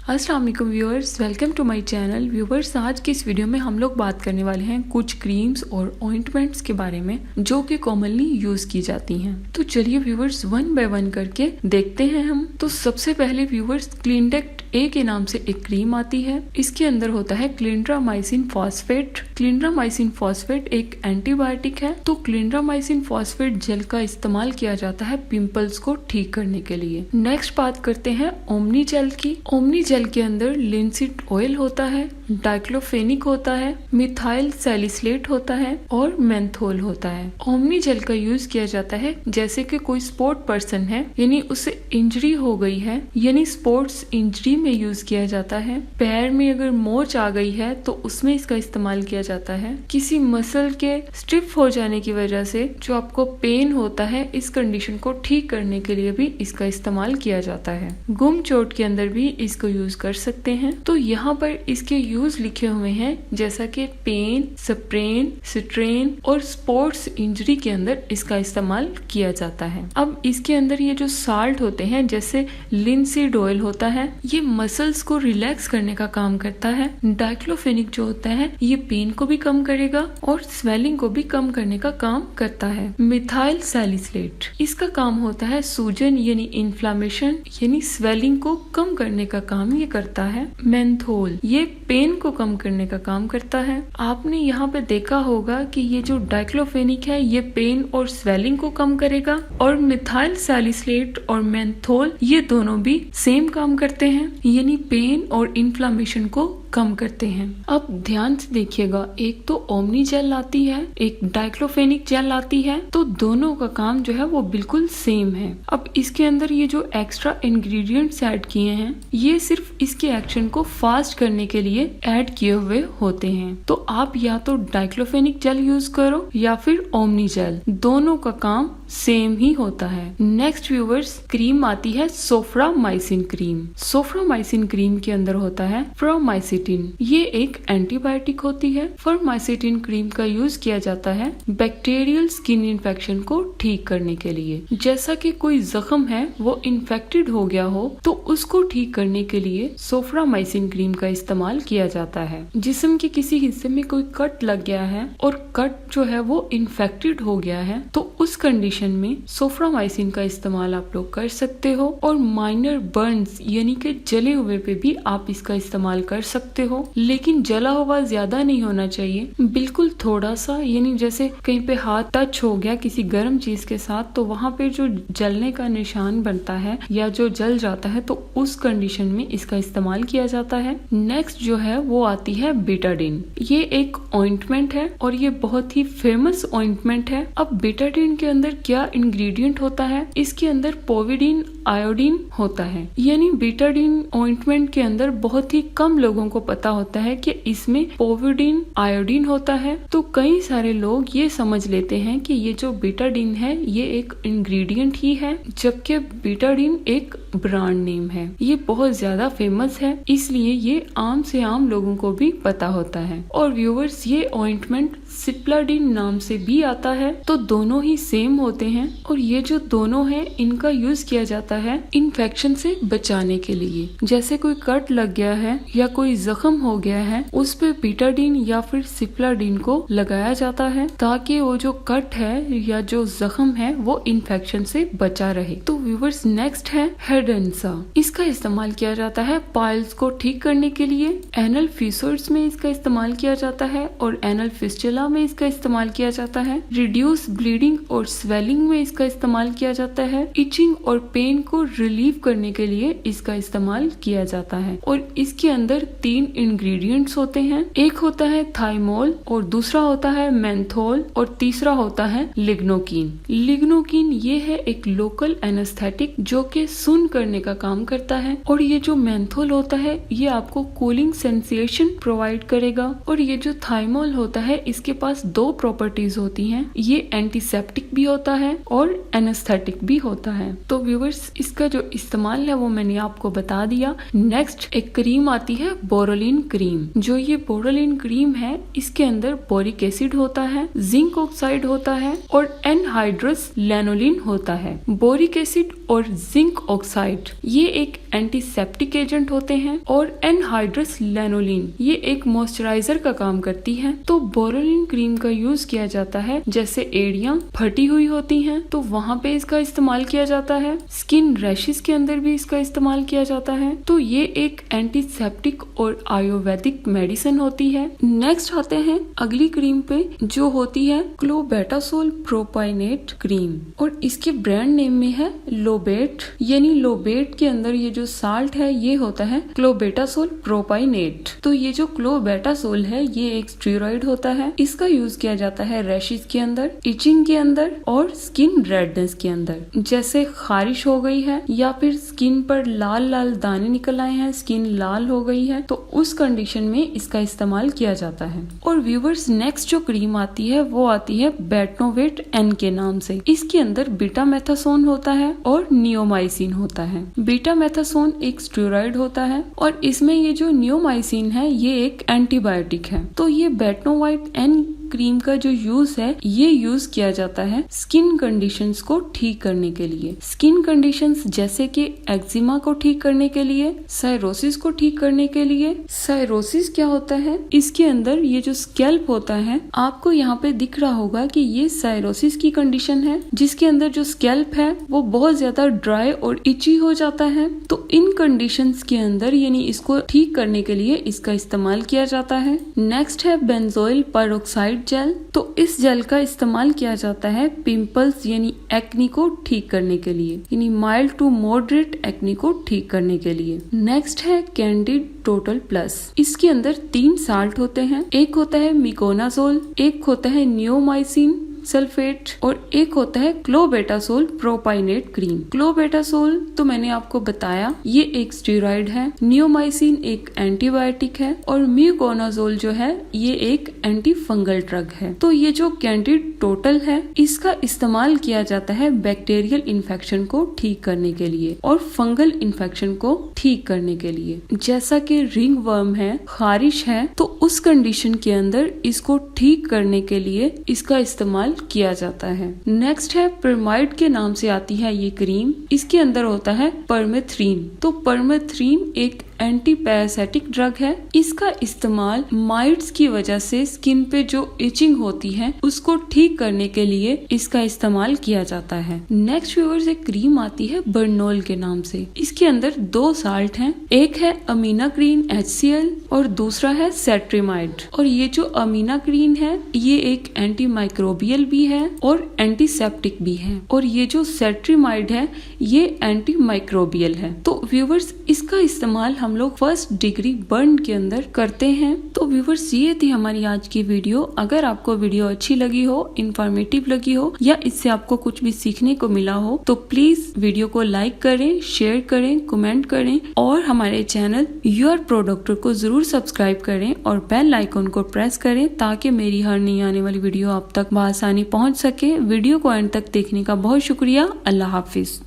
अस्सलाम वालेकुम viewers, welcome to my channel. Viewers, आज की इस वीडियो में हम लोग बात करने वाले हैं कुछ क्रीम्स और ऑइंटमेंट्स के बारे में जो कि कॉमनली यूज की जाती हैं। तो चलिए व्यूअर्स, वन बाय वन करके देखते हैं हम। तो सबसे पहले व्यूअर्स, क्लिनडेक्ट ए के नाम से एक क्रीम आती है। इसके अंदर होता है क्लिंड्रामाइसिन फॉस्फेट। क्लिंड्रामाइसिन फॉस्फेट एक एंटीबायोटिक है। तो क्लिंड्रामाइसिन फॉस्फेट जेल का इस्तेमाल किया जाता है पिंपल्स को ठीक करने के लिए। नेक्स्ट बात करते हैं ओमनी जेल की। ओमनी जेल के अंदर लिंसीड ऑयल होता है, डाइक्लोफेनिक होता है, मिथाइल सैलिसिलेट होता है और मेंथोल होता है। ओमनी जेल का यूज किया जाता है जैसे कि कोई स्पोर्ट पर्सन है, यानी उसे इंजरी हो गई है, यानी स्पोर्ट्स इंजरी में यूज किया जाता है। पैर में अगर मोच आ गई है तो उसमें इसका इस्तेमाल किया जाता है। किसी मसल के स्टिफ हो जाने की वजह से जो आपको पेन होता है, इस कंडीशन को ठीक करने के लिए भी इसका इस्तेमाल किया जाता है। गुम चोट के अंदर भी इसको यूज कर सकते हैं। तो यहाँ पर इसके यूज लिखे हुए हैं जैसा कि पेन, स्प्रेन, स्ट्रेन और स्पोर्ट्स इंजरी के अंदर इसका इस्तेमाल किया जाता है। अब इसके अंदर ये जो साल्ट होते हैं जैसे लिंसीड ऑयल होता है, ये मसल्स को रिलैक्स करने का काम करता है। डाइक्लोफेनिक जो होता है ये पेन को भी कम करेगा और स्वेलिंग को भी कम करने का काम करता है। मिथाइल सैलिसिलेट, इसका काम होता है सूजन यानी इन्फ्लामेशन यानी स्वेलिंग को कम करने का काम ये करता है। मेंथोल, ये पेन को कम करने का काम करता है। आपने यहाँ पे देखा होगा कि ये जो डाइक्लोफेनिक है ये पेन और स्वेलिंग को कम करेगा, और मिथाइल सैलिसिलेट और मेंथोल ये दोनों भी सेम काम करते हैं, यानी पेन और इन्फ्लामेशन को कम करते हैं। अब ध्यान से देखिएगा, एक तो ओमनी जेल आती है, एक डाइक्लोफेनिक जेल आती है, तो दोनों का काम जो है वो बिल्कुल सेम है। अब इसके अंदर ये जो एक्स्ट्रा इंग्रेडिएंट्स ऐड किए हैं ये सिर्फ इसके एक्शन को फास्ट करने के लिए ऐड किए हुए होते हैं। तो आप या तो डाइक्लोफेनिक जेल यूज करो या फिर ओमनी जेल, दोनों का काम सेम ही होता है। नेक्स्ट व्यूअर्स, क्रीम आती है सोफ्रामाइसिन क्रीम। सोफ्रामाइसिन क्रीम के अंदर होता है फर्माइसिटिन, ये एक एंटीबायोटिक होती है। फर्माइसिटिन क्रीम का यूज किया जाता है बैक्टीरियल स्किन इन्फेक्शन को ठीक करने के लिए। जैसा कि कोई जख्म है वो इन्फेक्टेड हो गया हो तो उसको ठीक करने के लिए सोफ्रामाइसिन क्रीम का इस्तेमाल किया जाता है। जिस्म के किसी हिस्से में कोई कट लग गया है और कट जो है वो इन्फेक्टेड हो गया है तो उस कंडीशन में सोफ्रामाइसिन का इस्तेमाल आप लोग कर सकते हो। और माइनर बर्न्स यानी कि जले हुए पे भी आप इसका इस्तेमाल कर सकते हो, लेकिन जला हुआ ज्यादा नहीं होना चाहिए, बिल्कुल थोड़ा सा, यानी जैसे कहीं पे हाथ टच हो गया किसी गर्म चीज के साथ तो वहाँ पे जो जलने का निशान बनता है या जो जल जाता है तो उस कंडीशन में इसका इस्तेमाल किया जाता है। नेक्स्ट जो है वो आती है बेटाडीन। ये एक ऑइंटमेंट है और ये बहुत ही फेमस ऑइंटमेंट है। अब बेटाडीन के अंदर क्या इंग्रेडिएंट होता है? इसके अंदर पोविडीन आयोडीन होता है, यानी बेटाडीन ऑइंटमेंट के अंदर बहुत ही कम लोगों को पता होता है कि इसमें पोविडीन आयोडीन होता है। तो कई सारे लोग ये समझ लेते हैं कि ये जो बेटाडीन है ये एक इंग्रेडिएंट ही है, जबकि बेटाडीन एक ब्रांड नेम है। ये बहुत ज्यादा फेमस है, इसलिए ये आम से आम लोगों को भी पता होता है। और व्यूअर्स, ये ऑइंटमेंट सिप्लाडीन नाम से भी आता है, तो दोनों ही सेम होते हैं। और ये जो दोनों हैं इनका यूज किया जाता है इन्फेक्शन से बचाने के लिए। जैसे कोई कट लग गया है या कोई जख्म हो गया है उस पे बेटाडीन या फिर सिप्लाडीन को लगाया जाता है ताकि वो जो कट है या जो जख्म है वो इन्फेक्शन से बचा रहे। तो व्यूअर्स, नेक्स्ट है हेडेंसा। इसका इस्तेमाल किया जाता है पाइल्स को ठीक करने के लिए। एनल फिशर्स में इसका इस्तेमाल किया जाता है और एनल फिस्टुला में इसका इस्तेमाल किया जाता है। रिड्यूस ब्लीडिंग और स्वेलिंग में इसका इस्तेमाल किया जाता है। इचिंग और पेन को रिलीव करने के लिए इसका इस्तेमाल किया जाता है। और इसके अंदर 3 इंग्रेडिएंट्स होते हैं, एक होता है थाइमोल और दूसरा होता है मेंथोल और तीसरा होता है लिग्नोकीन। लिग्नोकीन ये है एक लोकल एनेस्थेटिक जो कि सुन्न करने का काम करता है, और ये जो मेंथोल होता है ये आपको कूलिंग सेंसेशन प्रोवाइड करेगा। और ये जो थाइमोल होता है इसके पास 2 प्रॉपर्टीज होती हैं, ये एंटीसेप्टिक भी होता होता है और एनेस्थेटिक भी होता है। तो व्यूअर्स, इसका जो इस्तेमाल है वो मैंने आपको बता दिया। नेक्स्ट एक क्रीम आती है बोरोलिन क्रीम। जो ये बोरोलिन क्रीम है, इसके अंदर बोरिक एसिड होता है, जिंक ऑक्साइड होता है और एनहाइड्रस लैनोलिन होता है। बोरिक एसिड और जिंक ऑक्साइड ये एक एंटीसेप्टिक एजेंट होते हैं और एनहाइड्रस लैनोलिन ये एक मॉइस्चराइजर का काम करती है। तो बोरोलिन क्रीम का यूज किया जाता है जैसे एड़ियां फटी हुई होती हैं तो वहाँ पे इसका इस्तेमाल किया जाता है। स्किन रैशेस के अंदर भी इसका इस्तेमाल किया जाता है। तो ये एक एंटीसेप्टिक और आयुर्वेदिक मेडिसिन होती है। नेक्स्ट आते हैं अगली क्रीम पे, जो होती है क्लोबेटासोल प्रोपाइनेट क्रीम और इसके ब्रांड नेम में है लोबेट। यानी लोबेट के अंदर ये जो साल्ट है ये होता है क्लोबेटासोल प्रोपाइनेट। तो ये जो क्लोबेटासोल है ये एक स्टेरॉइड होता है। इसका यूज किया जाता है रैशेस के अंदर, इचिंग के अंदर और स्किन रेडनेस के अंदर। जैसे खारिश हो गई है या फिर स्किन पर लाल लाल दाने निकल आए हैं, स्किन लाल हो गई है, तो उस कंडीशन में इसका इस्तेमाल किया जाता है। और व्यूवर्स, नेक्स्ट जो क्रीम आती है वो आती है बेटनोवेट एन के नाम से। इसके अंदर बीटामेथासोन होता है और नियोमाइसिन होता है। बीटामेथासोन एक स्टेरॉइड होता है और इसमें ये जो नियोमाइसिन है ये एक एंटीबायोटिक है। तो ये बेटनोवेट एन क्रीम का जो यूज है ये यूज किया जाता है स्किन कंडीशंस को ठीक करने के लिए। स्किन कंडीशंस जैसे कि एक्जिमा को ठीक करने के लिए, साइरोसिस को ठीक करने के लिए। साइरोसिस क्या होता है? इसके अंदर ये जो स्कैल्प होता है, आपको यहाँ पे दिख रहा होगा कि ये साइरोसिस की कंडीशन है जिसके अंदर जो स्कैल्प है वो बहुत ज्यादा ड्राई और इची हो जाता है। तो इन कंडीशंस के अंदर यानी इसको ठीक करने के लिए इसका इस्तेमाल किया जाता है। नेक्स्ट है बेंजोइल पेरोक्साइड जेल। तो इस जेल का इस्तेमाल किया जाता है पिंपल्स यानी एक्नी को ठीक करने के लिए, यानी माइल्ड टू मॉडरेट एक्नी को ठीक करने के लिए। नेक्स्ट है कैंडिड टोटल प्लस। इसके अंदर 3 साल्ट होते हैं। एक होता है मिकोनाजोल, एक होता है नियोमाइसिन सल्फेट और एक होता है क्लोबेटासोल प्रोपाइनेट क्रीम। क्लोबेटासोल तो मैंने आपको बताया ये एक स्टेरॉइड है, नियोमाइसिन एक एंटीबायोटिक है और मिकोनाजोल जो है ये एक एंटी फंगल ड्रग है। तो ये जो कैंडिड टोटल है इसका इस्तेमाल किया जाता है बैक्टीरियल इन्फेक्शन को ठीक करने के लिए और फंगल इन्फेक्शन को ठीक करने के लिए। जैसा कि रिंग वर्म है, खारिश है, तो उस कंडीशन के अंदर इसको ठीक करने के लिए इसका इस्तेमाल किया जाता है। नेक्स्ट है परमाइड के नाम से आती है ये क्रीम। इसके अंदर होता है परमेथ्रीन। तो परमेथ्रीन एक एंटी पैरासाइटिक ड्रग है। इसका इस्तेमाल माइट्स की वजह से स्किन पे जो इचिंग होती है उसको ठीक करने के लिए इसका इस्तेमाल किया जाता है। नेक्स्ट व्यूअर्स, एक क्रीम आती है बर्नोल के नाम से। इसके अंदर 2 साल्ट हैं, एक है अमीनाक्रीन HCl और दूसरा है सेट्रिमाइड। और ये जो अमीनाक्रीन है ये एक एंटी माइक्रोबियल भी है और एंटीसेप्टिक भी है और ये जो सेट्रिमाइड है ये एंटी माइक्रोबियल है। तो व्यूअर्स, इसका इस्तेमाल हम लोग फर्स्ट डिग्री बर्न के अंदर करते हैं। तो व्यूअर्स, ये थी हमारी आज की वीडियो। अगर आपको वीडियो अच्छी लगी हो, इंफॉर्मेटिव लगी हो या इससे आपको कुछ भी सीखने को मिला हो तो प्लीज वीडियो को लाइक करें, शेयर करें, कमेंट करें और हमारे चैनल योर प्रोडक्टर को जरूर सब्सक्राइब करें और बेल आइकन को प्रेस करें ताकि मेरी हर नई आने वाली वीडियो आप तक बआसानी पहुंच सके। वीडियो को अंत तक देखने का बहुत शुक्रिया। अल्लाह हाफिज।